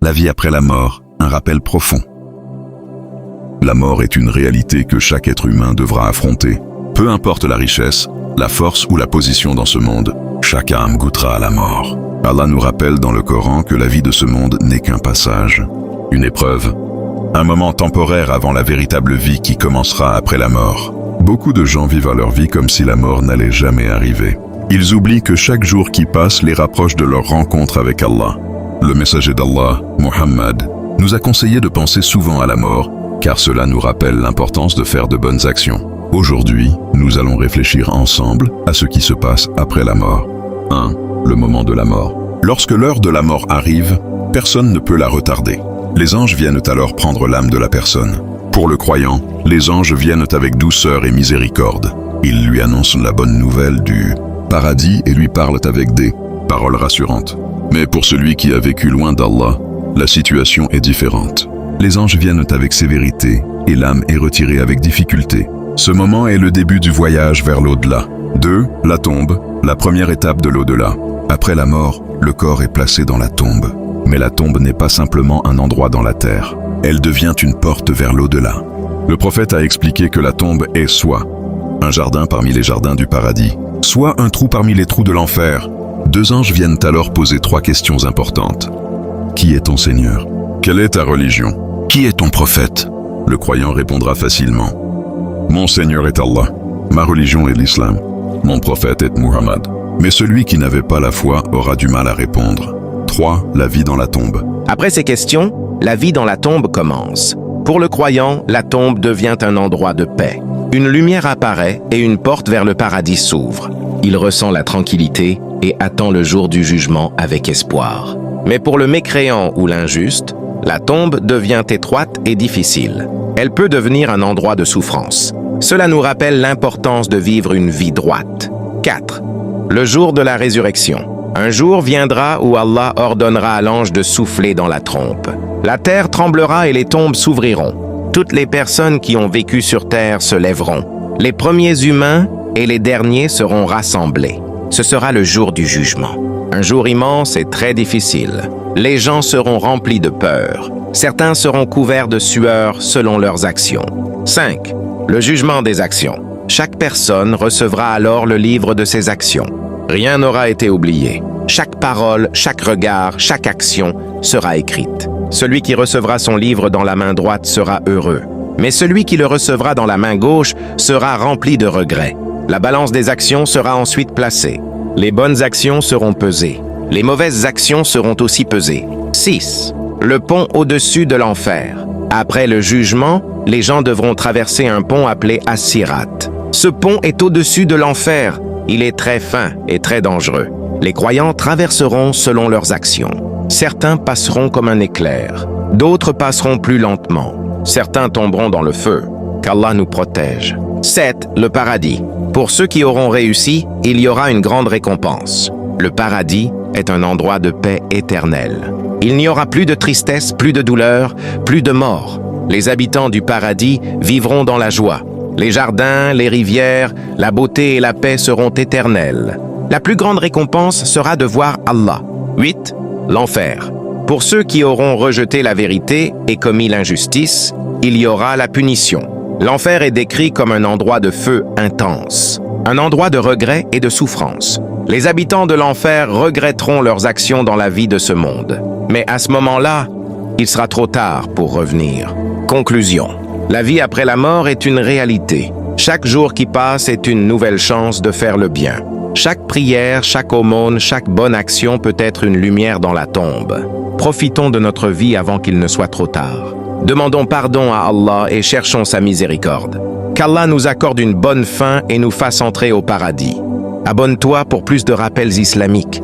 La vie après la mort, un rappel profond. La mort est une réalité que chaque être humain devra affronter. Peu importe la richesse, la force ou la position dans ce monde, chaque âme goûtera à la mort. Allah nous rappelle dans le Coran que la vie de ce monde n'est qu'un passage, une épreuve, un moment temporaire avant la véritable vie qui commencera après la mort. Beaucoup de gens vivent leur vie comme si la mort n'allait jamais arriver. Ils oublient que chaque jour qui passe les rapproche de leur rencontre avec Allah. Le messager d'Allah, Muhammad, nous a conseillé de penser souvent à la mort, car cela nous rappelle l'importance de faire de bonnes actions. Aujourd'hui, nous allons réfléchir ensemble à ce qui se passe après la mort. 1. Le moment de la mort. Lorsque l'heure de la mort arrive, personne ne peut la retarder. Les anges viennent alors prendre l'âme de la personne. Pour le croyant, les anges viennent avec douceur et miséricorde. Ils lui annoncent la bonne nouvelle du paradis et lui parlent avec des paroles rassurantes. Mais pour celui qui a vécu loin d'Allah, la situation est différente. Les anges viennent avec sévérité et l'âme est retirée avec difficulté. Ce moment est le début du voyage vers l'au-delà. 2. La tombe, la première étape de l'au-delà. Après la mort, le corps est placé dans la tombe. Mais la tombe n'est pas simplement un endroit dans la terre. Elle devient une porte vers l'au-delà. Le prophète a expliqué que la tombe est soit un jardin parmi les jardins du paradis, soit un trou parmi les trous de l'enfer. Deux anges viennent alors poser 3 questions importantes. Qui est ton Seigneur? Quelle est ta religion? Qui est ton prophète? Le croyant répondra facilement. Mon Seigneur est Allah. Ma religion est l'islam. Mon prophète est Muhammad. Mais celui qui n'avait pas la foi aura du mal à répondre. 3. La vie dans la tombe. Après ces questions, la vie dans la tombe commence. Pour le croyant, la tombe devient un endroit de paix. Une lumière apparaît et une porte vers le paradis s'ouvre. Il ressent la tranquillité et attend le jour du jugement avec espoir. Mais pour le mécréant ou l'injuste, la tombe devient étroite et difficile. Elle peut devenir un endroit de souffrance. Cela nous rappelle l'importance de vivre une vie droite. 4. Le jour de la résurrection. Un jour viendra où Allah ordonnera à l'ange de souffler dans la trompe. La terre tremblera et les tombes s'ouvriront. Toutes les personnes qui ont vécu sur terre se lèveront. Les premiers humains et les derniers seront rassemblés. Ce sera le jour du jugement. Un jour immense et très difficile. Les gens seront remplis de peur. Certains seront couverts de sueur selon leurs actions. 5. Le jugement des actions. Chaque personne recevra alors le livre de ses actions. Rien n'aura été oublié. Chaque parole, chaque regard, chaque action sera écrite. Celui qui recevra son livre dans la main droite sera heureux. Mais celui qui le recevra dans la main gauche sera rempli de regrets. La balance des actions sera ensuite placée. Les bonnes actions seront pesées. Les mauvaises actions seront aussi pesées. 6. Le pont au-dessus de l'enfer. Après le jugement, les gens devront traverser un pont appelé As-Sirat. Ce pont est au-dessus de l'enfer. Il est très fin et très dangereux. Les croyants traverseront selon leurs actions. Certains passeront comme un éclair. D'autres passeront plus lentement. Certains tomberont dans le feu. Qu'Allah nous protège. 7. Le paradis. Pour ceux qui auront réussi, il y aura une grande récompense. Le paradis est un endroit de paix éternelle. Il n'y aura plus de tristesse, plus de douleur, plus de mort. Les habitants du paradis vivront dans la joie. Les jardins, les rivières, la beauté et la paix seront éternelles. La plus grande récompense sera de voir Allah. 8. L'enfer. Pour ceux qui auront rejeté la vérité et commis l'injustice, il y aura la punition. L'enfer est décrit comme un endroit de feu intense, un endroit de regret et de souffrance. Les habitants de l'enfer regretteront leurs actions dans la vie de ce monde. Mais à ce moment-là, il sera trop tard pour revenir. Conclusion. La vie après la mort est une réalité. Chaque jour qui passe est une nouvelle chance de faire le bien. Chaque prière, chaque aumône, chaque bonne action peut être une lumière dans la tombe. Profitons de notre vie avant qu'il ne soit trop tard. Demandons pardon à Allah et cherchons sa miséricorde. Qu'Allah nous accorde une bonne fin et nous fasse entrer au paradis. Abonne-toi pour plus de rappels islamiques.